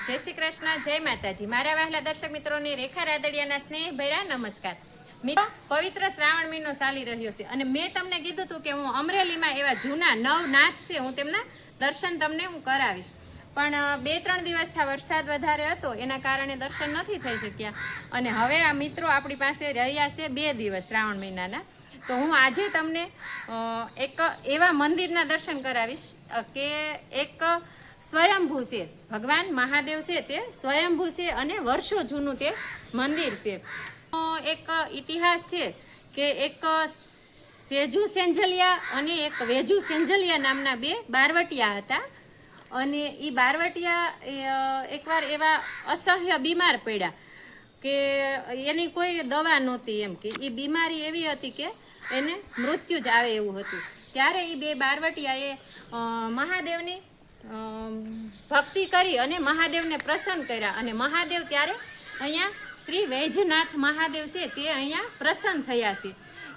જય શ્રી કૃષ્ણ, જય માતાજી। મારા વહાલા દર્શક મિત્રોને રેખા રાદડિયાના સ્નેહ ભર્યા નમસ્કાર। મિત્રો, પવિત્ર શ્રાવણ મહિનો ચાલી રહ્યો છે અને મેં તમને કીધું હતું કે હું અમરેલીમાં એવા જૂના નવનાથ છે, હું તેમના દર્શન તમને હું કરાવીશ, પણ 2-3 દિવસથી વરસાદ વધારે હતો એના કારણે દર્શન નથી થઈ શક્યા અને હવે આ મિત્રો આપણી પાસે રહ્યા છે 2 દિવસ શ્રાવણ મહિનાના। તો હું આજે તમને એક એવા મંદિરના દર્શન કરાવીશ કે એક સ્વયંભૂ છે, ભગવાન મહાદેવ છે તે સ્વયંભૂ છે અને વર્ષો જૂનું તે મંદિર છે। એક ઇતિહાસ છે કે એક સેજુ સેંજલિયા અને એક વેજુ સેંજલિયા નામના 2 બારવટિયા હતા અને એ બારવટિયા એકવાર એવા અસહ્ય બીમાર પડ્યા કે એની કોઈ દવા નહોતી, એમ કે એ બીમારી એવી હતી કે એને મૃત્યુ જ આવે એવું હતું। ત્યારે એ 2 બારવટિયાએ મહાદેવની ભક્તિ કરી અને મહાદેવને પ્રસન્ન કર્યા અને મહાદેવ ત્યારે અહીંયા શ્રી વૈજનાથ મહાદેવ છે તે અહીંયા પ્રસન્ન થયા છે।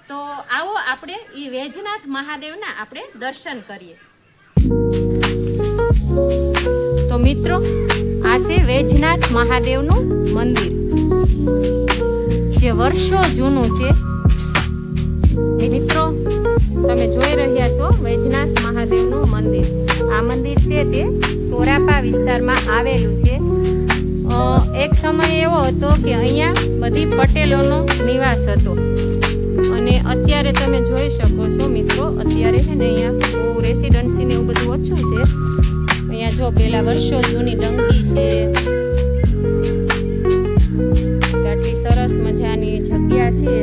તો આવો આપણે એ વૈજનાથ મહાદેવના આપણે દર્શન કરીએ। તો મિત્રો, આ છે વૈજનાથ મહાદેવનું મંદિર જે વર્ષો જૂનું છે। મિત્રો, તમે જોઈ રહ્યા છો વૈજનાથ મહાદેવનું મંદિર। આ મંદિર છે તે સોરાપા વિસ્તારમાં આવેલું છે। એક સમય એવો હતો કે અહીંયા બધી પટેલોનો નિવાસ હતો અને અત્યારે તમે જોઈ શકો છો મિત્રો, અત્યારે છે ને અહીંયા બહુ રેસિડન્સી ને એવું બધું ઓછું છે। અહીંયા જો પેલા વર્ષો જૂની ડંકી છે, આટલી સરસ મજાની જગ્યા છે,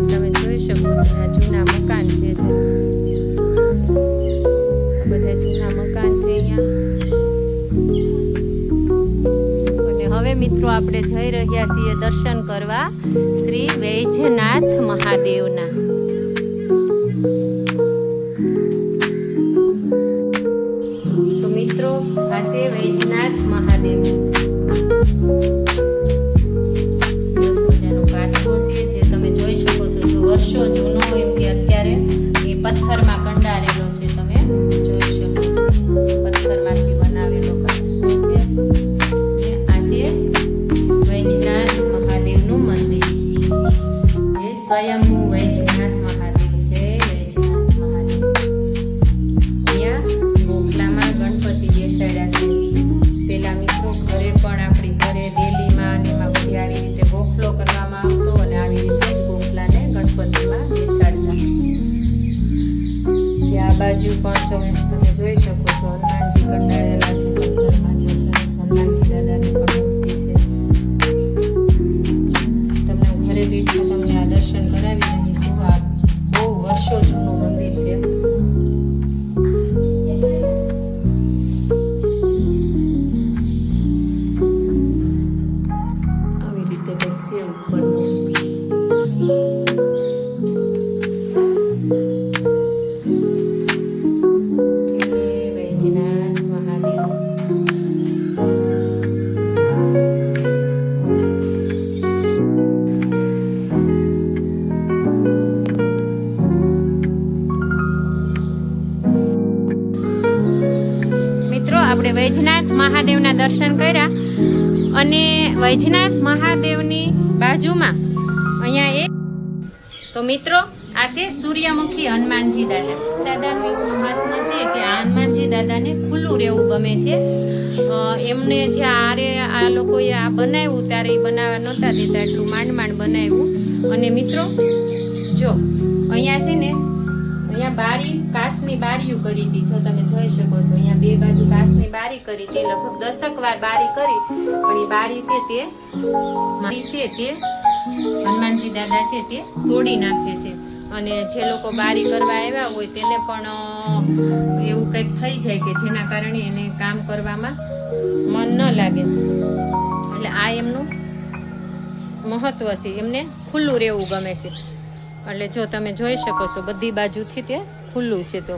તમે જોઈ શકો છો। આ જૂના મકાન છે, જે બધા જૂના મકાન છે અહીંયા। અને હવે મિત્રો આપણે જઈ રહ્યા છીએ દર્શન કરવા શ્રી વૈજનાથ મહાદેવના। તો મિત્રો, આ છે વૈજનાથ મહાદેવ। જે તમે જોઈ શકો છો, જો વર્ષો જૂનો એમ કે અત્યારે એ પથ્થરમાં કંડારેલો છે, તમે જોઈ શકો છો, પથ્થરમાંથી બનાવેલો કાચબો છે। આ છે વૈજનાથ મહાદેવનું મંદિર, એ સ્વયંભૂ વૈજનાથ મહાદેવ, જય વૈજનાથ મહાદેવ। અહીંયા ગોખલામાં ગણપતિ બેસાડ્યા છે। પેલા મિત્રો ઘરે પણ આપણી ઘરે ડેલીમાં અને એમાં બધી આવી રીતે ગોખલો કરવામાં આવતો અને આવી રીતે જ ગોખલાને ગણપતિમાં બેસાડતા છે। આ બાજુ પણ તમે જોઈ શકો છો, હનુમાનજી કંડાળેલા છે પથ્થરમાં, જે સરસ હનુમાનજી દાદાની પણ મૂર્તિ છે। તમને ઘરે બેઠા તમને આ દર્શન કરાવી રહીશું। આ બહુ વર્ષો જૂનું મંદિર છે। આવી રીતે કંઈક છે ઉપરનું। આપણે વૈજનાથ મહાદેવના દર્શન કર્યા અને વૈજનાથ મહાદેવની બાજુમાં અહીંયા એક, તો મિત્રો આ છે સૂર્યમુખી હનુમાનજી દાદાનું એવું મહાત્મા છે કે આ હનુમાનજી દાદાને ખુલ્લું રહેવું ગમે છે। એમને જ્યારે આ લોકોએ આ બનાવ્યું ત્યારે એ બનાવવા નહોતા દેતા, એટલું માંડ બનાવ્યું। અને મિત્રો જો અહીંયા છે ને, અહીંયા બારી કાચની બારીઓ કરી હતી, જો તમે જોઈ શકો છો, અહીંયા 2 બાજુ કાચની બારી કરી હતી, લગભગ 10 વાર બારી કરી, પણ એ બારી છે તે હનુમાનજી દાદા છે તે તોડી નાખે છે અને જે લોકો બારી કરવા આવ્યા હોય તેને પણ એવું કંઈક થઈ જાય કે જેના કારણે એને કામ કરવામાં મન ન લાગે। એટલે આ એમનું મહત્વ છે, એમને ખુલ્લું રહેવું ગમે છે। એટલે જો તમે જોઈ શકો છો, બધી બાજુથી તે ખુલ્લું છે। તો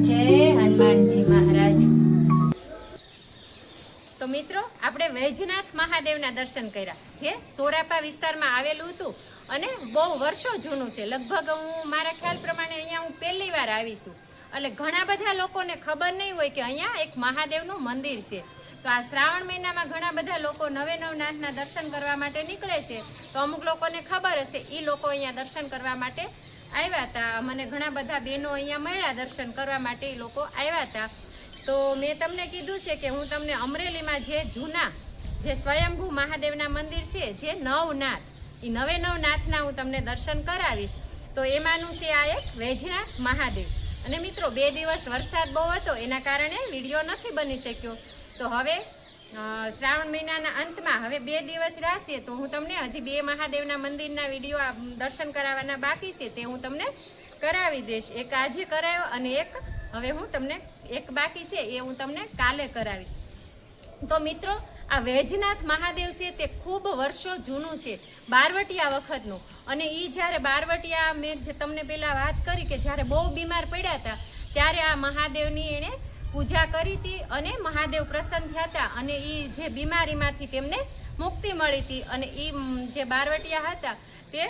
જય હનુમાનજી મહારાજ। તો મિત્રો, આપણે વૈજનાથ મહાદેવના દર્શન કર્યા, જે સોરાપા વિસ્તારમાં આવેલું હતું અને બહુ વર્ષો જૂનું છે. લગભગ હું મારા ખ્યાલ પ્રમાણે અહીંયા હું પહેલી વાર આવી છું. એટલે ઘણા બધા લોકોને ખબર નહીં હોય કે અહીંયા એક મહાદેવનું મંદિર છે. તો આ શ્રાવણ મહિનામાં ઘણા બધા લોકો નવે નવનાથના દર્શન કરવા માટે નીકળે છે. તો અમુક લોકોને ખબર હશે, એ લોકો અહીંયા દર્શન કરવા માટે આવ્યા હતા. મને ઘણા બધા બહેનો અહીંયા મળ્યા દર્શન કરવા માટે, એ લોકો આવ્યા હતા. તો મેં તમને કીધું છે કે હું તમને અમરેલીમાં જે જૂના જે સ્વયંભૂ મહાદેવના મંદિર છે, જે નવનાથ, એ નવે નવનાથના હું તમને દર્શન કરાવીશ. તો એમાંનું છે આ એક વૈજનાથ મહાદેવ. અને મિત્રો 2 દિવસ વરસાદ બહુ હતો, એના કારણે વિડીયો નથી બની શક્યો. તો હવે શ્રાવણ મહિનાના અંતમાં હવે 2 દિવસ રહેશે, તો હું તમને હજી 2 મહાદેવના મંદિરના વિડીયો દર્શન કરાવવાના બાકી છે, તે હું તમને કરાવી દઈશ. એક આજે કરાયો અને એક હવે હું તમને એક બાકી છે, એ હું તમને કાલે કરાવીશ. તો મિત્રો આ વૈજનાથ મહાદેવ છે તે ખૂબ વર્ષો જૂનું છે, બારવટિયા વખતનું. અને એ જ્યારે બારવટિયા, મેં જે તમને પહેલાં વાત કરી કે જ્યારે બહુ બીમાર પડ્યા હતા, ત્યારે આ મહાદેવની એણે પૂજા કરી હતી અને મહાદેવ પ્રસન્ન થયા હતા અને એ જે બીમારીમાંથી તેમને મુક્તિ મળી હતી. અને એ જે બારવટિયા હતા તે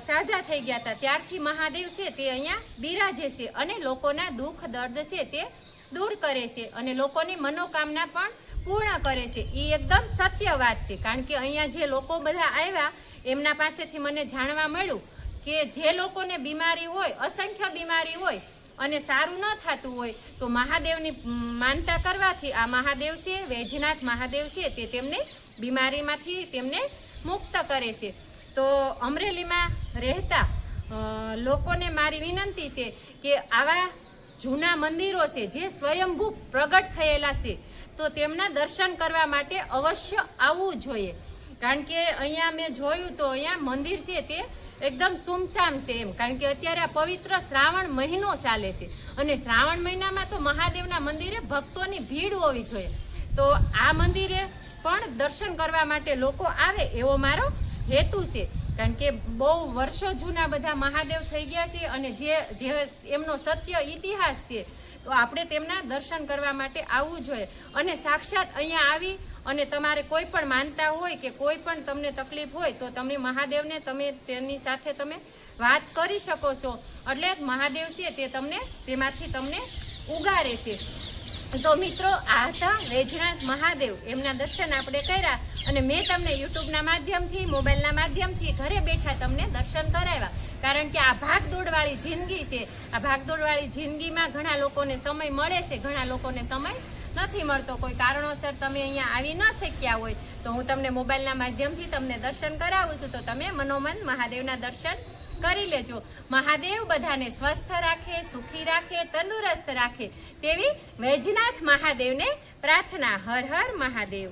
સાજા થઈ ગયા હતા. ત્યારથી મહાદેવ છે તે અહીંયા બિરાજે છે અને લોકોના દુઃખ દર્દ છે તે દૂર કરે છે અને લોકોની મનોકામના પણ પૂર્ણ કરે છે. એ એકદમ સત્ય વાત છે. કારણ કે અહીંયા જે લોકો બધા આવ્યા એમના પાસેથી મને જાણવા મળ્યું કે જે લોકોને બીમારી હોય, અસંખ્ય બીમારી હોય અને સારું ન થતું હોય, તો મહાદેવની માનતા કરવાથી આ મહાદેવ છે, વૈજનાથ મહાદેવ છે, તે તેમને બીમારીમાંથી તેમને મુક્ત કરે છે. તો અમરેલીમાં રહેતા લોકોને મારી વિનંતી છે કે આવા જૂના મંદિરો છે જે સ્વયંભૂ પ્રગટ થયેલા છે, તો તેમના દર્શન કરવા માટે અવશ્ય આવવું જોઈએ. કારણ કે અહીંયા મેં જોયું તો અહીંયા મંદિર છે તે એકદમ સુમસામ છે એમ. કારણ કે અત્યારે આ પવિત્ર શ્રાવણ મહિનો ચાલે છે અને શ્રાવણ મહિનામાં તો મહાદેવના મંદિરે ભક્તોની ભીડ હોવી જોઈએ. તો આ મંદિરે પણ દર્શન કરવા માટે લોકો આવે એવો મારો હેતુ છે. કારણ કે બહુ વર્ષો જૂના બધા મહાદેવ થઈ ગયા છે અને જે એમનો સત્ય ઇતિહાસ છે, તો આપણે તેમના દર્શન કરવા માટે આવવું જોઈએ. અને સાક્ષાત અહીંયા આવી અને તમારે કોઈ પણ માનતા હોય કે કોઈ પણ તમને તકલીફ હોય, તો તમે મહાદેવને તેની સાથે તમે વાત કરી શકો છો. એટલે મહાદેવ છે તે તમને તેમાંથી તમને ઉગારે છે. તો મિત્રો આ હતા વૈજનાથ મહાદેવ, એમના દર્શન આપણે કર્યા અને મેં તમને યુટ્યુબના માધ્યમથી, મોબાઈલના માધ્યમથી ઘરે બેઠા તમને દર્શન કરાવ્યા. કારણ કે આ ભાગદોડવાળી જિંદગી છે, આ ભાગદોડવાળી જિંદગીમાં ઘણા લોકોને સમય મળે છે, ઘણા લોકોને સમય નથી મળતો. કોઈ કારણોસર તમે અહીંયા આવી ન શક્યા હોય, તો હું તમને મોબાઈલના માધ્યમથી તમને દર્શન કરાવું છું. તો તમે મનોમન મહાદેવના દર્શન કરી લેજો. મહાદેવ બધાને સ્વસ્થ રાખે, સુખી રાખે, તંદુરસ્ત રાખે તેવી વૈજનાથ મહાદેવને પ્રાર્થના. હર હર મહાદેવ.